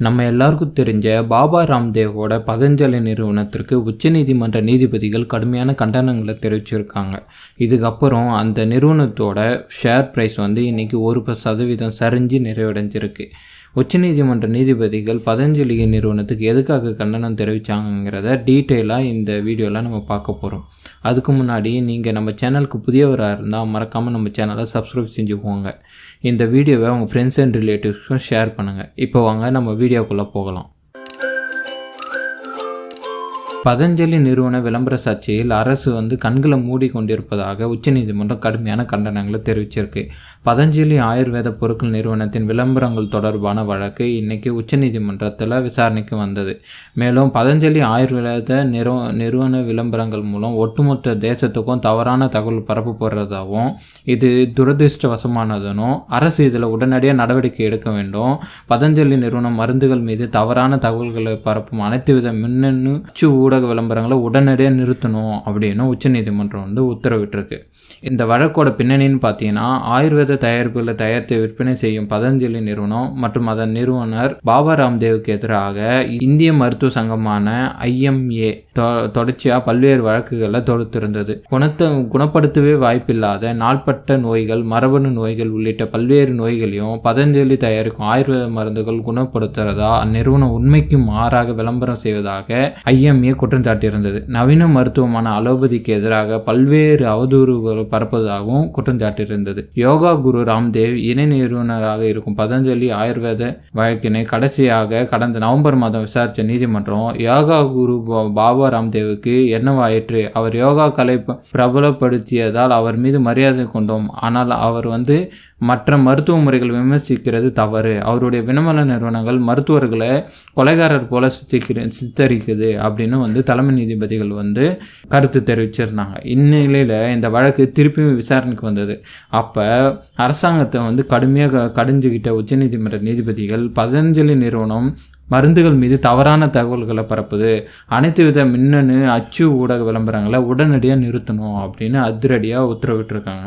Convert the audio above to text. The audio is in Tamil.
நம்ம எல்லாருக்கும் தெரிஞ்ச பாபா ராம்தேவோட பதஞ்சலி நிறுவனத்திற்கு உச்சநீதிமன்ற நீதிபதிகள் கடுமையான கண்டனங்களை தெரிவிச்சிருக்காங்க. இதுக்கப்புறம் அந்த நிறுவனத்தோட ஷேர் ப்ரைஸ் இன்றைக்கி 1% சரிஞ்சு நிறைவடைஞ்சிருக்கு. உச்சநீதிமன்ற நீதிபதிகள் பதஞ்சலி நிறுவனத்துக்கு எதுக்காக கண்டனம் தெரிவித்தாங்கிறத டீட்டெயிலாக இந்த வீடியோவில் நம்ம பார்க்க போகிறோம். அதுக்கு முன்னாடி நீங்கள் நம்ம சேனலுக்கு புதியவராக இருந்தால் மறக்காமல் நம்ம சேனலை சப்ஸ்கிரைப் செஞ்சுக்கோங்க. இந்த வீடியோவை உங்கள் ஃப்ரெண்ட்ஸ் அண்ட் ரிலேட்டிவ்ஸ்க்கும் ஷேர் பண்ணுங்கள். இப்போ வாங்க நம்ம வீடியோக்குள்ளே போகலாம். பதஞ்சலி நிறுவன விளம்பர சர்ச்சையில் அரசு கண்களை மூடி கொண்டிருப்பதாக உச்சநீதிமன்றம் கடுமையான கண்டனங்களை தெரிவிச்சிருக்கு. பதஞ்சலி ஆயுர்வேத பொருட்கள் நிறுவனத்தின் விளம்பரங்கள் தொடர்பான வழக்கு இன்னைக்கு உச்சநீதிமன்றத்தில் விசாரணைக்கு வந்தது. மேலும் பதஞ்சலி ஆயுர்வேத நிறுவன விளம்பரங்கள் மூலம் ஒட்டுமொத்த தேசத்துக்கும் தவறான தகவல் பரப்பு போடுறதாகவும் இது துரதிருஷ்டவசமானதும் அரசு இதில் உடனடியாக நடவடிக்கை எடுக்க வேண்டும். பதஞ்சலி நிறுவனம் மருந்துகள் மீது தவறான தகவல்களை பரப்பும் அனைத்து வித மின்னணு ஊடக விளம்பரங்களை உடனடியாக நிறுத்தணும் அப்படின்னு உச்சநீதிமன்றம் உத்தரவிட்டிருக்கு. இந்த வழக்கோட பின்னணின்னு பார்த்தீங்கன்னா, ஆயுர்வேத தயாரிப்புகளை தயாரித்து விற்பனை செய்யும் பதஞ்சலி நிறுவனம் மற்றும் அதன் நிறுவனர் பாபா ராம்தேவுக்கு எதிராக இந்திய மருத்துவ சங்கமான IMA தொடர்ச்சியாக பல்வேறு வழக்குகளை தொடுத்திருந்தது. குணப்படுத்தவே வாய்ப்பில்லாத நாள்பட்ட நோய்கள், மரபணு நோய்கள் உள்ளிட்ட பல்வேறு நோய்களையும் பதஞ்சலி தயாரிக்கும் ஆயுர்வேத மருந்துகள் குணப்படுத்துறதா அந்நிறுவனம் உண்மைக்கு மாறாக விளம்பரம் செய்வதாக IMA குற்றம் சாட்டியிருந்தது. நவீன மருத்துவமான அலோபதிக்கு எதிராக பல்வேறு அவதூறுகள் பரப்புவதாகவும் குற்றம் சாட்டியிருந்தது. யோகா குரு ராம்தேவ் இணை நிறுவனராக இருக்கும் பதஞ்சலி ஆயுர்வேத வழக்கினை கடைசியாக கடந்த நவம்பர் மாதம் விசாரித்த நீதிமன்றம், யோகா குரு பாபா ராம்தேவுக்கு என்னவாயிற்று? அவர் யோகா கலை பிரபலப்படுத்தியதால் அவர் மீது மரியாதை கொண்டோம். ஆனால் அவர் மற்ற மருத்துவ முறைகள் விமர்சிக்கிறது தவறு. அவருடைய விளம்பர நிறுவனங்கள் மருத்துவர்களை கொலைகாரர் போல சித்தரிக்குது அப்படின்னு தலைமை நீதிபதிகள் கருத்து தெரிவிச்சிருந்தாங்க. இந்நிலையில் இந்த வழக்கு திருப்பியும் விசாரணைக்கு வந்தது. அப்போ அரசாங்கத்தை கடுமையாக கடிஞ்சுக்கிட்ட உச்சநீதிமன்ற நீதிபதிகள் பதஞ்சலி நிறுவனம் மருந்துகள் மீது தவறான தகவல்களை பரப்புது, அனைத்து வித மின்னணு அச்சு ஊடக விளம்பரங்களை உடனடியாக நிறுத்தணும் அப்படின்னு அதிரடியாக உத்தரவிட்டிருக்காங்க.